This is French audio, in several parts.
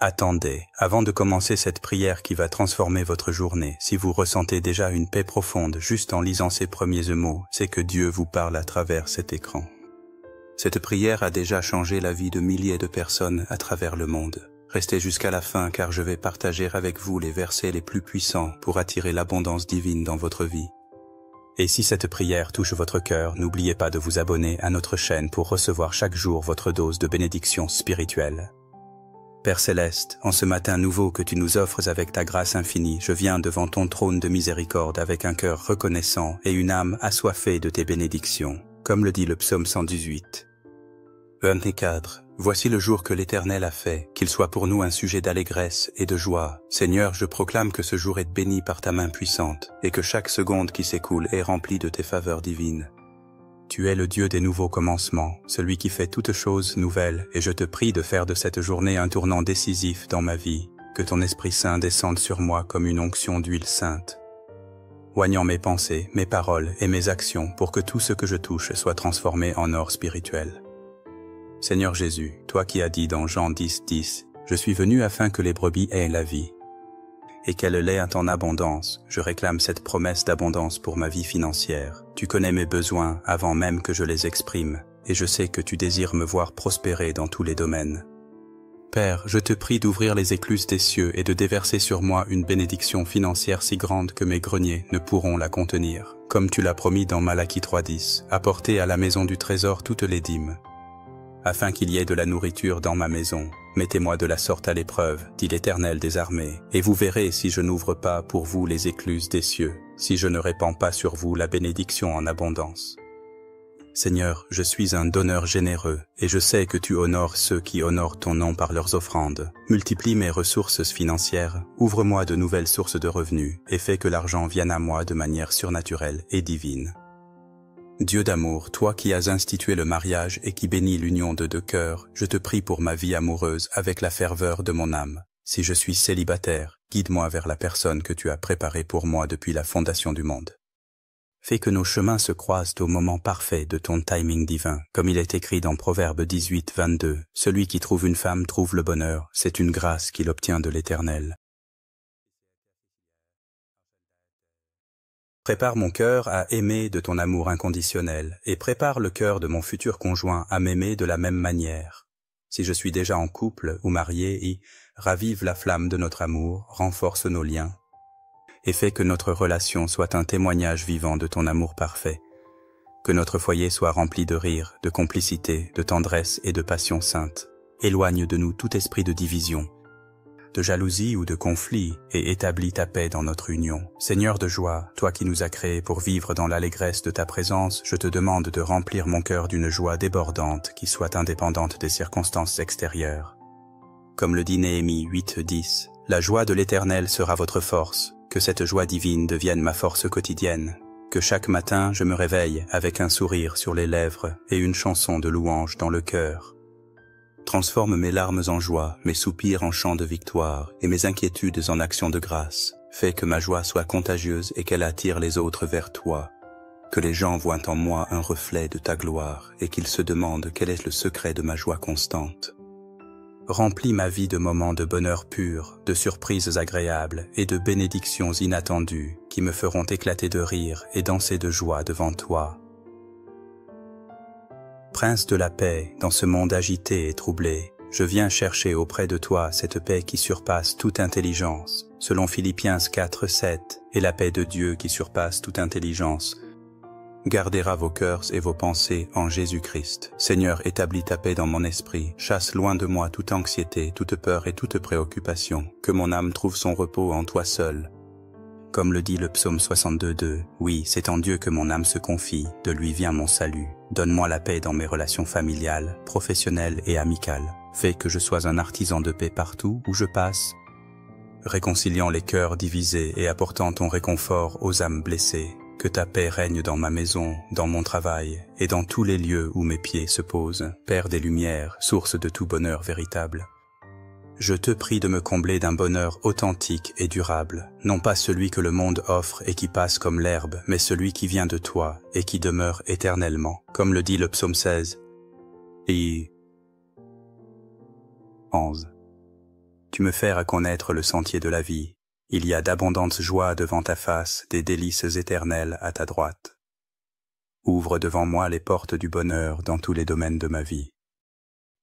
Attendez, avant de commencer cette prière qui va transformer votre journée, si vous ressentez déjà une paix profonde juste en lisant ces premiers mots, c'est que Dieu vous parle à travers cet écran. Cette prière a déjà changé la vie de milliers de personnes à travers le monde. Restez jusqu'à la fin car je vais partager avec vous les versets les plus puissants pour attirer l'abondance divine dans votre vie. Et si cette prière touche votre cœur, n'oubliez pas de vous abonner à notre chaîne pour recevoir chaque jour votre dose de bénédiction spirituelle. Père Céleste, en ce matin nouveau que tu nous offres avec ta grâce infinie, je viens devant ton trône de miséricorde avec un cœur reconnaissant et une âme assoiffée de tes bénédictions, comme le dit le psaume 118. 24. Voici le jour que l'Éternel a fait, qu'il soit pour nous un sujet d'allégresse et de joie. Seigneur, je proclame que ce jour est béni par ta main puissante, et que chaque seconde qui s'écoule est remplie de tes faveurs divines. Tu es le Dieu des nouveaux commencements, celui qui fait toutes choses nouvelles, et je te prie de faire de cette journée un tournant décisif dans ma vie, que ton Esprit Saint descende sur moi comme une onction d'huile sainte, oignant mes pensées, mes paroles et mes actions pour que tout ce que je touche soit transformé en or spirituel. Seigneur Jésus, toi qui as dit dans Jean 10:10, « Je suis venu afin que les brebis aient la vie » et qu'elle l'ait en abondance, je réclame cette promesse d'abondance pour ma vie financière. Tu connais mes besoins avant même que je les exprime, et je sais que tu désires me voir prospérer dans tous les domaines. Père, je te prie d'ouvrir les écluses des cieux et de déverser sur moi une bénédiction financière si grande que mes greniers ne pourront la contenir. Comme tu l'as promis dans Malachie 3:10, apportez à la maison du trésor toutes les dîmes, afin qu'il y ait de la nourriture dans ma maison. Mettez-moi de la sorte à l'épreuve, dit l'Éternel des armées, et vous verrez si je n'ouvre pas pour vous les écluses des cieux, si je ne répands pas sur vous la bénédiction en abondance. Seigneur, je suis un donneur généreux, et je sais que tu honores ceux qui honorent ton nom par leurs offrandes. Multiplie mes ressources financières, ouvre-moi de nouvelles sources de revenus, et fais que l'argent vienne à moi de manière surnaturelle et divine. Dieu d'amour, toi qui as institué le mariage et qui bénis l'union de deux cœurs, je te prie pour ma vie amoureuse avec la ferveur de mon âme. Si je suis célibataire, guide-moi vers la personne que tu as préparée pour moi depuis la fondation du monde. Fais que nos chemins se croisent au moment parfait de ton timing divin, comme il est écrit dans Proverbe 18:22. Celui qui trouve une femme trouve le bonheur, c'est une grâce qu'il obtient de l'Éternel. Prépare mon cœur à aimer de ton amour inconditionnel, et prépare le cœur de mon futur conjoint à m'aimer de la même manière. Si je suis déjà en couple ou marié, ravive la flamme de notre amour, renforce nos liens, et fais que notre relation soit un témoignage vivant de ton amour parfait. Que notre foyer soit rempli de rire, de complicité, de tendresse et de passion sainte. Éloigne de nous tout esprit de division, de jalousie ou de conflit, et établis ta paix dans notre union. Seigneur de joie, toi qui nous as créés pour vivre dans l'allégresse de ta présence, je te demande de remplir mon cœur d'une joie débordante qui soit indépendante des circonstances extérieures. Comme le dit Néhémie 8:10, « La joie de l'Éternel sera votre force, que cette joie divine devienne ma force quotidienne, que chaque matin je me réveille avec un sourire sur les lèvres et une chanson de louange dans le cœur. Transforme mes larmes en joie, mes soupirs en chants de victoire et mes inquiétudes en actions de grâce. Fais que ma joie soit contagieuse et qu'elle attire les autres vers toi. Que les gens voient en moi un reflet de ta gloire et qu'ils se demandent quel est le secret de ma joie constante. Remplis ma vie de moments de bonheur pur, de surprises agréables et de bénédictions inattendues qui me feront éclater de rire et danser de joie devant toi. Prince de la paix, dans ce monde agité et troublé, je viens chercher auprès de toi cette paix qui surpasse toute intelligence, selon Philippiens 4:7, et la paix de Dieu qui surpasse toute intelligence gardera vos cœurs et vos pensées en Jésus-Christ. Seigneur, établis ta paix dans mon esprit, chasse loin de moi toute anxiété, toute peur et toute préoccupation, que mon âme trouve son repos en toi seul. Comme le dit le psaume 62:2, oui, c'est en Dieu que mon âme se confie, de lui vient mon salut. Donne-moi la paix dans mes relations familiales, professionnelles et amicales. Fais que je sois un artisan de paix partout où je passe, réconciliant les cœurs divisés et apportant ton réconfort aux âmes blessées. Que ta paix règne dans ma maison, dans mon travail et dans tous les lieux où mes pieds se posent. Père des lumières, source de tout bonheur véritable. Je te prie de me combler d'un bonheur authentique et durable, non pas celui que le monde offre et qui passe comme l'herbe, mais celui qui vient de toi et qui demeure éternellement, comme le dit le psaume 16 et 11. Tu me fais reconnaître le sentier de la vie. Il y a d'abondantes joies devant ta face, des délices éternelles à ta droite. Ouvre devant moi les portes du bonheur dans tous les domaines de ma vie.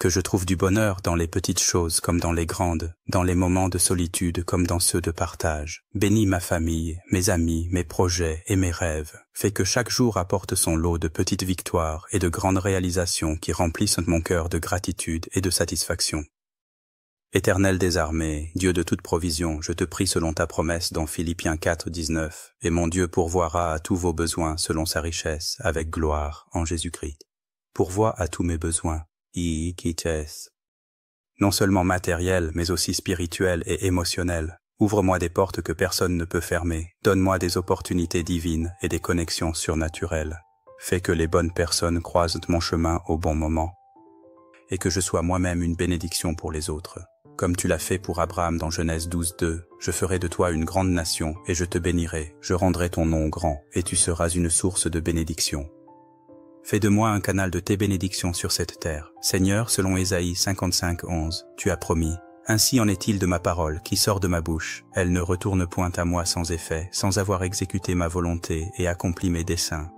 Que je trouve du bonheur dans les petites choses comme dans les grandes, dans les moments de solitude comme dans ceux de partage. Bénis ma famille, mes amis, mes projets et mes rêves. Fais que chaque jour apporte son lot de petites victoires et de grandes réalisations qui remplissent mon cœur de gratitude et de satisfaction. Éternel des armées, Dieu de toute provision, je te prie selon ta promesse dans Philippiens 4, 19, et mon Dieu pourvoira à tous vos besoins selon sa richesse, avec gloire en Jésus-Christ. Pourvois à tous mes besoins, non seulement matériels, mais aussi spirituels et émotionnels. Ouvre-moi des portes que personne ne peut fermer. Donne-moi des opportunités divines et des connexions surnaturelles. Fais que les bonnes personnes croisent mon chemin au bon moment. Et que je sois moi-même une bénédiction pour les autres. Comme tu l'as fait pour Abraham dans Genèse 12, 2, je ferai de toi une grande nation et je te bénirai. Je rendrai ton nom grand et tu seras une source de bénédiction. Fais de moi un canal de tes bénédictions sur cette terre. Seigneur, selon Ésaïe 55, 11, tu as promis. Ainsi en est-il de ma parole qui sort de ma bouche. Elle ne retourne point à moi sans effet, sans avoir exécuté ma volonté et accompli mes desseins.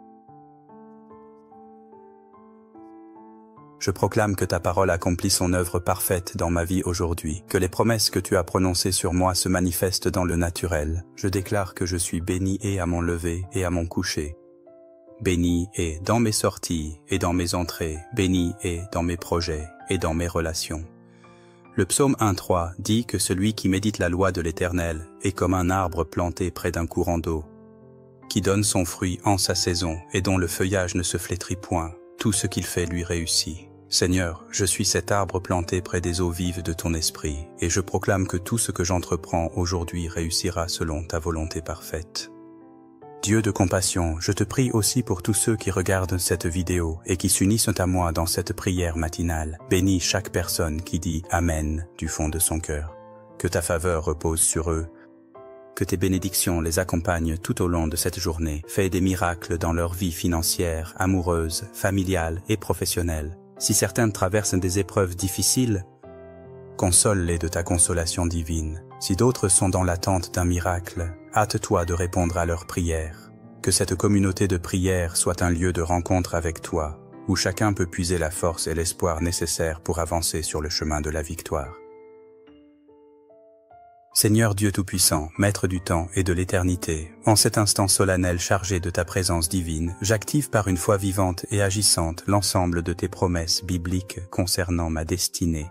Je proclame que ta parole accomplit son œuvre parfaite dans ma vie aujourd'hui, que les promesses que tu as prononcées sur moi se manifestent dans le naturel. Je déclare que je suis béni et à mon lever et à mon coucher. Béni est dans mes sorties et dans mes entrées, béni est dans mes projets et dans mes relations. Le psaume 1.3 dit que celui qui médite la loi de l'Éternel est comme un arbre planté près d'un courant d'eau, qui donne son fruit en sa saison et dont le feuillage ne se flétrit point, tout ce qu'il fait lui réussit. Seigneur, je suis cet arbre planté près des eaux vives de ton esprit, et je proclame que tout ce que j'entreprends aujourd'hui réussira selon ta volonté parfaite. Dieu de compassion, je te prie aussi pour tous ceux qui regardent cette vidéo et qui s'unissent à moi dans cette prière matinale. Bénis chaque personne qui dit « Amen » du fond de son cœur. Que ta faveur repose sur eux. Que tes bénédictions les accompagnent tout au long de cette journée. Fais des miracles dans leur vie financière, amoureuse, familiale et professionnelle. Si certains traversent des épreuves difficiles, console-les de ta consolation divine. Si d'autres sont dans l'attente d'un miracle, hâte-toi de répondre à leurs prières. Que cette communauté de prière soit un lieu de rencontre avec toi, où chacun peut puiser la force et l'espoir nécessaires pour avancer sur le chemin de la victoire. Seigneur Dieu Tout-Puissant, Maître du temps et de l'éternité, en cet instant solennel chargé de ta présence divine, j'active par une foi vivante et agissante l'ensemble de tes promesses bibliques concernant ma destinée.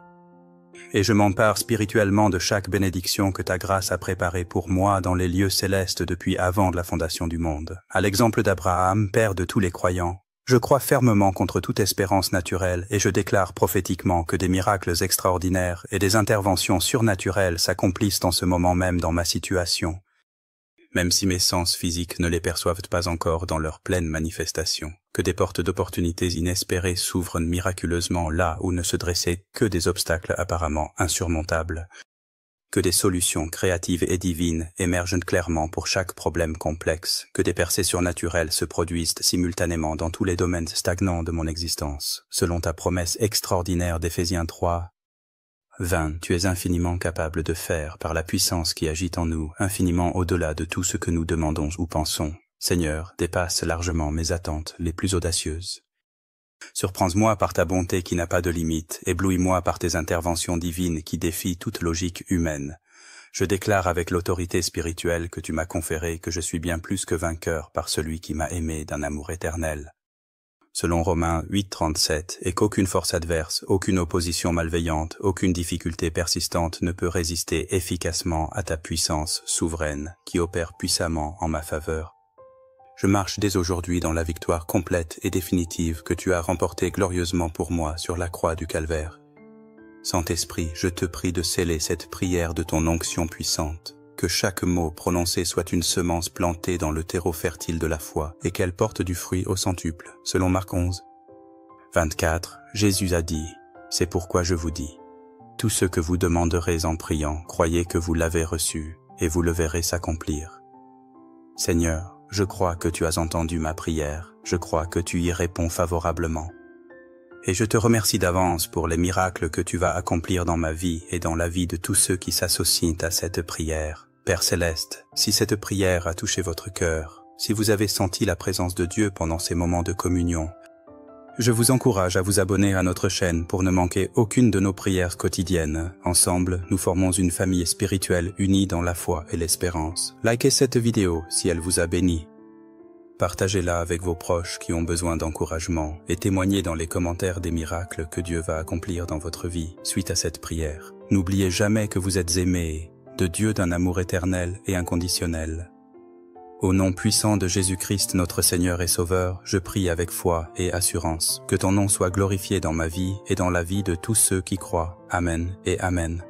Et je m'empare spirituellement de chaque bénédiction que ta grâce a préparée pour moi dans les lieux célestes depuis avant la fondation du monde. À l'exemple d'Abraham, père de tous les croyants, je crois fermement contre toute espérance naturelle et je déclare prophétiquement que des miracles extraordinaires et des interventions surnaturelles s'accomplissent en ce moment même dans ma situation, même si mes sens physiques ne les perçoivent pas encore dans leur pleine manifestation. Que des portes d'opportunités inespérées s'ouvrent miraculeusement là où ne se dressaient que des obstacles apparemment insurmontables. Que des solutions créatives et divines émergent clairement pour chaque problème complexe. Que des percées surnaturelles se produisent simultanément dans tous les domaines stagnants de mon existence. Selon ta promesse extraordinaire d'Éphésiens 3, 20, tu es infiniment capable de faire, par la puissance qui agit en nous, infiniment au-delà de tout ce que nous demandons ou pensons. Seigneur, dépasse largement mes attentes les plus audacieuses. Surprends-moi par ta bonté qui n'a pas de limite, éblouis-moi par tes interventions divines qui défient toute logique humaine. Je déclare avec l'autorité spirituelle que tu m'as conférée que je suis bien plus que vainqueur par celui qui m'a aimé d'un amour éternel. Selon Romains 8.37, et qu'aucune force adverse, aucune opposition malveillante, aucune difficulté persistante ne peut résister efficacement à ta puissance souveraine qui opère puissamment en ma faveur. Je marche dès aujourd'hui dans la victoire complète et définitive que tu as remportée glorieusement pour moi sur la croix du Calvaire. Saint-Esprit, je te prie de sceller cette prière de ton onction puissante. Que chaque mot prononcé soit une semence plantée dans le terreau fertile de la foi et qu'elle porte du fruit au centuple, selon Marc 11. 24. Jésus a dit, « C'est pourquoi je vous dis, tout ce que vous demanderez en priant, croyez que vous l'avez reçu et vous le verrez s'accomplir. » Seigneur, je crois que tu as entendu ma prière, je crois que tu y réponds favorablement. et je te remercie d'avance pour les miracles que tu vas accomplir dans ma vie et dans la vie de tous ceux qui s'associent à cette prière. Père Céleste, si cette prière a touché votre cœur, si vous avez senti la présence de Dieu pendant ces moments de communion, je vous encourage à vous abonner à notre chaîne pour ne manquer aucune de nos prières quotidiennes. Ensemble, nous formons une famille spirituelle unie dans la foi et l'espérance. Likez cette vidéo si elle vous a béni. Partagez-la avec vos proches qui ont besoin d'encouragement et témoignez dans les commentaires des miracles que Dieu va accomplir dans votre vie suite à cette prière. N'oubliez jamais que vous êtes aimés de Dieu d'un amour éternel et inconditionnel. Au nom puissant de Jésus-Christ, notre Seigneur et Sauveur, je prie avec foi et assurance que ton nom soit glorifié dans ma vie et dans la vie de tous ceux qui croient. Amen et Amen.